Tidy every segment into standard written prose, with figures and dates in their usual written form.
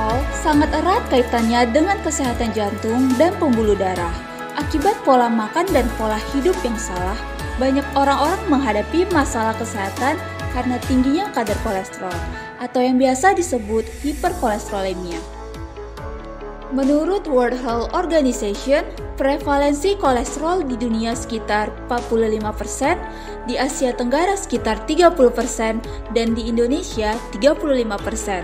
Kolesterol sangat erat kaitannya dengan kesehatan jantung dan pembuluh darah. Akibat pola makan dan pola hidup yang salah, banyak orang-orang menghadapi masalah kesehatan karena tingginya kadar kolesterol, atau yang biasa disebut hiperkolesterolemia. Menurut World Health Organization, prevalensi kolesterol di dunia sekitar 45%, di Asia Tenggara sekitar 30%, dan di Indonesia 35%.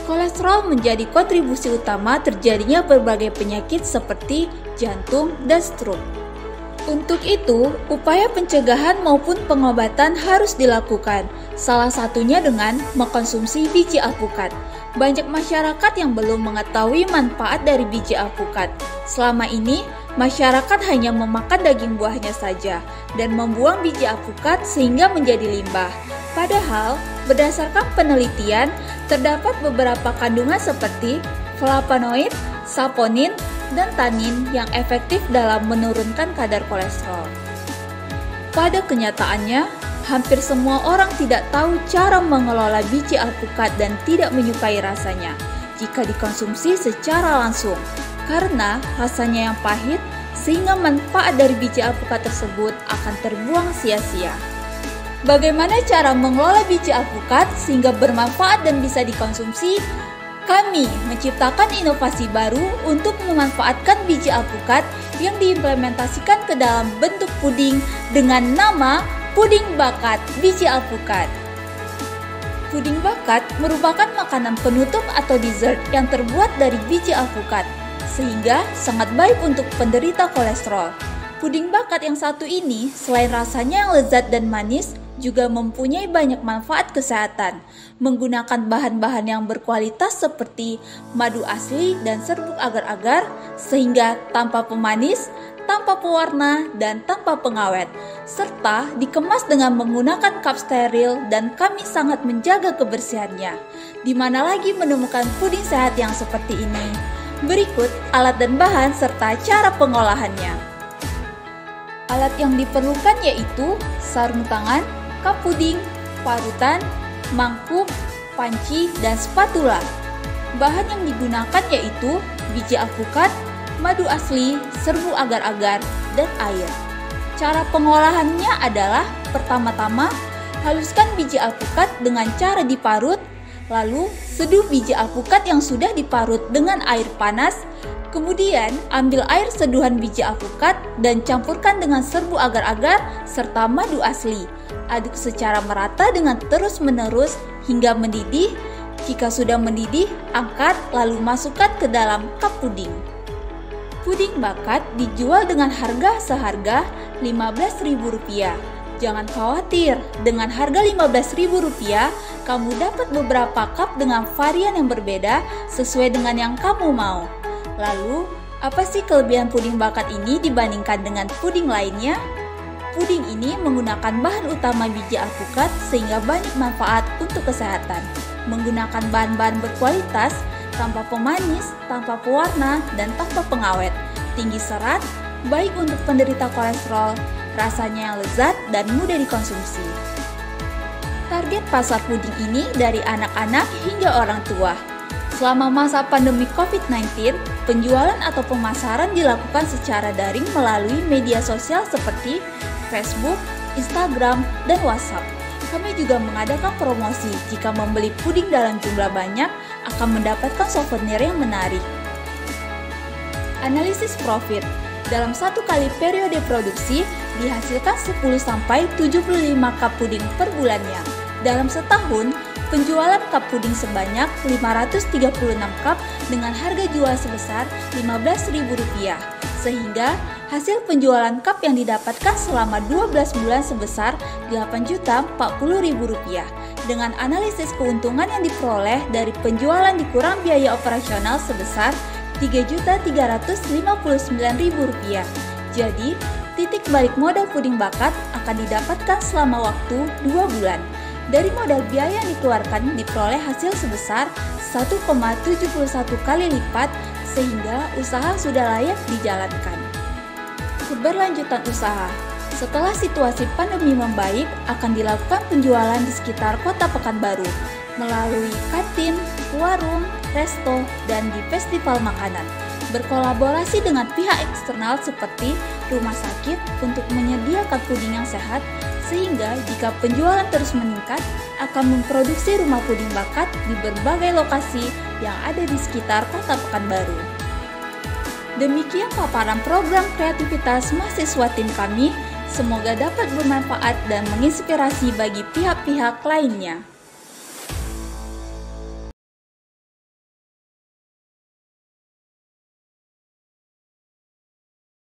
Kolesterol menjadi kontribusi utama terjadinya berbagai penyakit seperti jantung dan stroke. Untuk itu, upaya pencegahan maupun pengobatan harus dilakukan, salah satunya dengan mengkonsumsi biji alpukat. Banyak masyarakat yang belum mengetahui manfaat dari biji alpukat. Selama ini, masyarakat hanya memakan daging buahnya saja dan membuang biji alpukat sehingga menjadi limbah. Padahal, berdasarkan penelitian, terdapat beberapa kandungan seperti flavonoid, saponin, dan tanin yang efektif dalam menurunkan kadar kolesterol. Pada kenyataannya, hampir semua orang tidak tahu cara mengelola biji alpukat dan tidak menyukai rasanya jika dikonsumsi secara langsung, karena rasanya yang pahit sehingga manfaat dari biji alpukat tersebut akan terbuang sia-sia. Bagaimana cara mengelola biji alpukat sehingga bermanfaat dan bisa dikonsumsi? Kami menciptakan inovasi baru untuk memanfaatkan biji alpukat yang diimplementasikan ke dalam bentuk puding dengan nama puding bakat biji alpukat. Puding bakat merupakan makanan penutup atau dessert yang terbuat dari biji alpukat, sehingga sangat baik untuk penderita kolesterol. Puding bakat yang satu ini, selain rasanya yang lezat dan manis, juga mempunyai banyak manfaat kesehatan, menggunakan bahan-bahan yang berkualitas seperti madu asli dan serbuk agar-agar, sehingga tanpa pemanis, tanpa pewarna, dan tanpa pengawet, serta dikemas dengan menggunakan cup steril dan kami sangat menjaga kebersihannya. Di mana lagi menemukan puding sehat yang seperti ini? Berikut alat dan bahan serta cara pengolahannya. Alat yang diperlukan yaitu sarung tangan, cup puding, parutan, mangkuk, panci, dan spatula. Bahan yang digunakan yaitu biji alpukat, madu asli, serbuk agar-agar, dan air. Cara pengolahannya adalah pertama-tama haluskan biji alpukat dengan cara diparut, lalu seduh biji alpukat yang sudah diparut dengan air panas, kemudian ambil air seduhan biji alpukat dan campurkan dengan serbuk agar-agar serta madu asli. Aduk secara merata dengan terus-menerus hingga mendidih. Jika sudah mendidih, angkat lalu masukkan ke dalam cup puding. Puding bakat dijual dengan harga seharga Rp15.000. Jangan khawatir, dengan harga Rp15.000, kamu dapat beberapa cup dengan varian yang berbeda sesuai dengan yang kamu mau. Lalu, apa sih kelebihan puding bakat ini dibandingkan dengan puding lainnya? Puding ini menggunakan bahan utama biji alpukat sehingga banyak manfaat untuk kesehatan. Menggunakan bahan-bahan berkualitas, tanpa pemanis, tanpa pewarna, dan tanpa pengawet. Tinggi serat, baik untuk penderita kolesterol, rasanya yang lezat dan mudah dikonsumsi. Target pasar puding ini dari anak-anak hingga orang tua. Selama masa pandemi COVID-19, penjualan atau pemasaran dilakukan secara daring melalui media sosial seperti Facebook, Instagram, dan WhatsApp. Kami juga mengadakan promosi jika membeli puding dalam jumlah banyak akan mendapatkan souvenir yang menarik. Analisis profit. Dalam satu kali periode produksi, dihasilkan 10-75 cup puding per bulannya. Dalam setahun, penjualan cup puding sebanyak 536 cup dengan harga jual sebesar Rp15.000, sehingga hasil penjualan cup yang didapatkan selama 12 bulan sebesar Rp8.040.000. Dengan analisis keuntungan yang diperoleh dari penjualan dikurang biaya operasional sebesar Rp3.359.000. Jadi, titik balik modal puding bakat akan didapatkan selama waktu 2 bulan. Dari modal biaya yang dikeluarkan diperoleh hasil sebesar 1,71 kali lipat sehingga usaha sudah layak dijalankan. Keberlanjutan usaha. Setelah situasi pandemi membaik, akan dilakukan penjualan di sekitar Kota Pekanbaru melalui kantin, warung, resto, dan di festival makanan. Berkolaborasi dengan pihak eksternal seperti rumah sakit untuk menyediakan puding yang sehat, sehingga jika penjualan terus meningkat, akan memproduksi rumah puding bakat di berbagai lokasi yang ada di sekitar Kota Pekanbaru. Demikian paparan program kreativitas mahasiswa tim kami, semoga dapat bermanfaat dan menginspirasi bagi pihak-pihak lainnya.